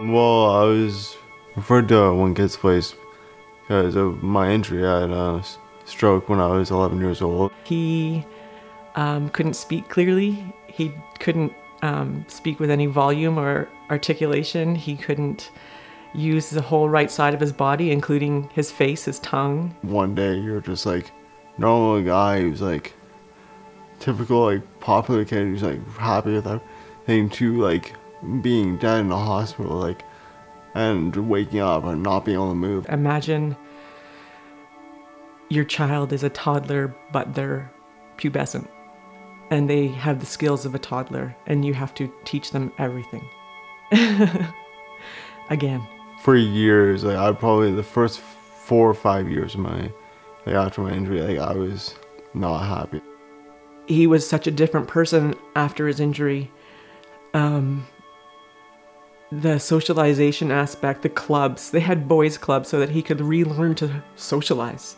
Well, I was referred to one kid's place because of my injury. I had a stroke when I was 11 years old. He couldn't speak clearly. He couldn't speak with any volume or articulation. He couldn't use the whole right side of his body, including his face, his tongue. One day you're just like normal guy who's like typical like popular kid who's like happy with everything, to like being dead in a hospital, like, and waking up and not being able to move. Imagine your child is a toddler, but they're pubescent, and they have the skills of a toddler, and you have to teach them everything. Again. For years, like I probably the first 4 or 5 years of my, like after my injury, like I was not happy. He was such a different person after his injury. The socialization aspect, the clubs, they had boys' clubs so that he could relearn to socialize.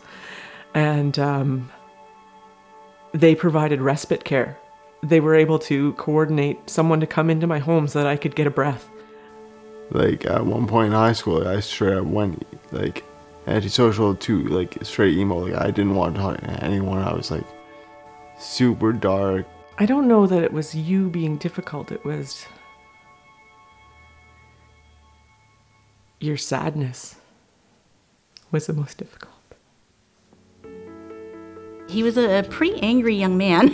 And they provided respite care. They were able to coordinate someone to come into my home so that I could get a breath. Like at one point in high school, I straight up went like antisocial to like straight emo. Like I didn't want to talk to anyone. I was like super dark. I don't know that it was you being difficult. It was your sadness was the most difficult. He was a pretty angry young man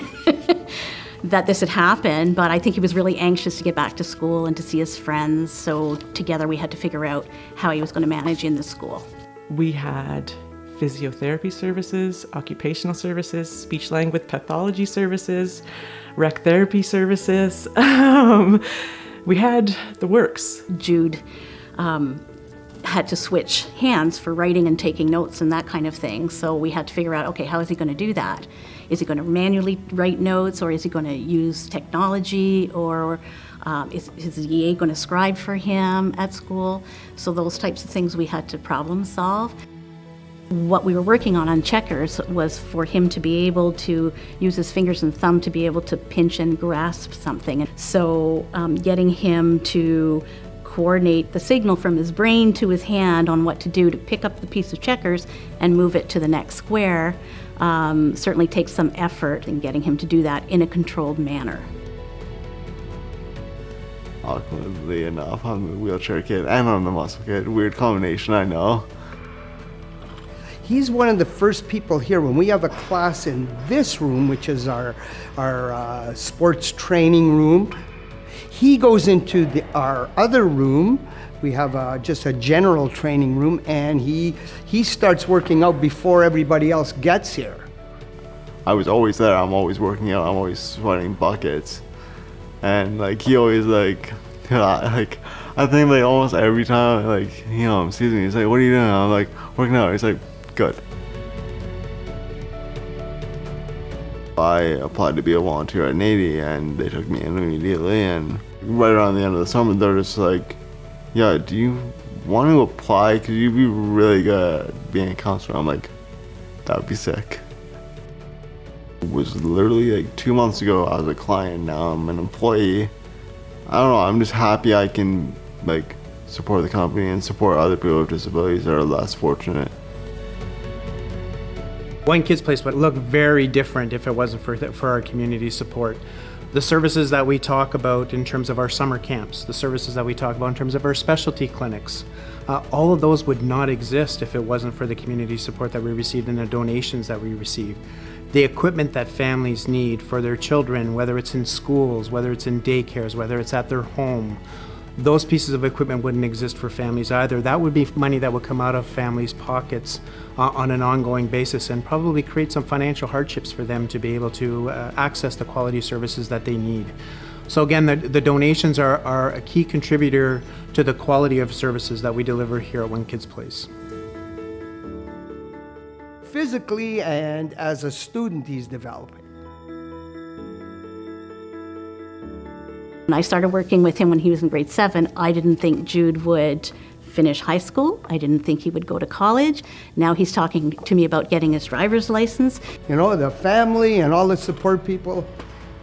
that this had happened, but I think he was really anxious to get back to school and to see his friends, so together we had to figure out how he was going to manage in the school. We had physiotherapy services, occupational services, speech language pathology services, rec therapy services. We had the works. Jude had to switch hands for writing and taking notes and that kind of thing. So we had to figure out, okay, how is he going to do that? Is he going to manually write notes, or is he going to use technology, or is his EA going to scribe for him at school? So those types of things we had to problem solve. What we were working on Checkers was for him to be able to use his fingers and thumb to be able to pinch and grasp something. So getting him to coordinate the signal from his brain to his hand on what to do to pick up the piece of checkers and move it to the next square certainly takes some effort in getting him to do that in a controlled manner. Awkwardly enough, I'm the wheelchair kid and I'm the muscle kid. Weird combination, I know. He's one of the first people here when we have a class in this room, which is our sports training room. He goes into our other room. We have just a general training room, and he starts working out before everybody else gets here. I was always there. I'm always working out. I'm always sweating buckets, and like he always like I think like almost every time like sees me, he's like, "What are you doing?" I'm like, "Working out." He's like, "Good." I applied to be a volunteer at Navy, and they took me in immediately, and right around the end of the summer they're just like, "Yeah, do you want to apply? Because you'd be really good at being a counselor." I'm like, "That would be sick." It was literally like 2 months ago I was a client, now I'm an employee. I don't know, I'm just happy I can like support the company and support other people with disabilities that are less fortunate. One Kid's Place would look very different if it wasn't for our community support. The services that we talk about in terms of our summer camps, the services that we talk about in terms of our specialty clinics, all of those would not exist if it wasn't for the community support that we received and the donations that we received. The equipment that families need for their children, whether it's in schools, whether it's in daycares, whether it's at their home, those pieces of equipment wouldn't exist for families either. That would be money that would come out of families' pockets on an ongoing basis, and probably create some financial hardships for them to be able to access the quality services that they need. So again, the donations are a key contributor to the quality of services that we deliver here at One Kid's Place. Physically and as a student, he's developing. When I started working with him when he was in grade 7, I didn't think Jude would finish high school. I didn't think he would go to college. Now he's talking to me about getting his driver's license. You know, the family and all the support people,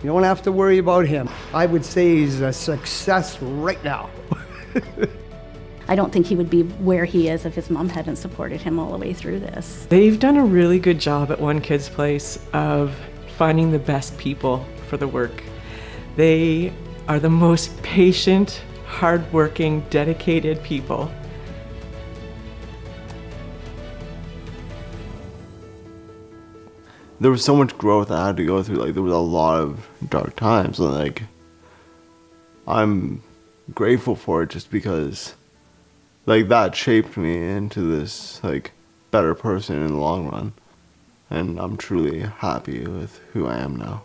you don't have to worry about him. I would say he's a success right now. I don't think he would be where he is if his mom hadn't supported him all the way through this. They've done a really good job at One Kids Place of finding the best people for the work. They are the most patient, hardworking, dedicated people. There was so much growth I had to go through. Like, there was a lot of dark times, and like, I'm grateful for it just because, like, that shaped me into this like better person in the long run, and I'm truly happy with who I am now.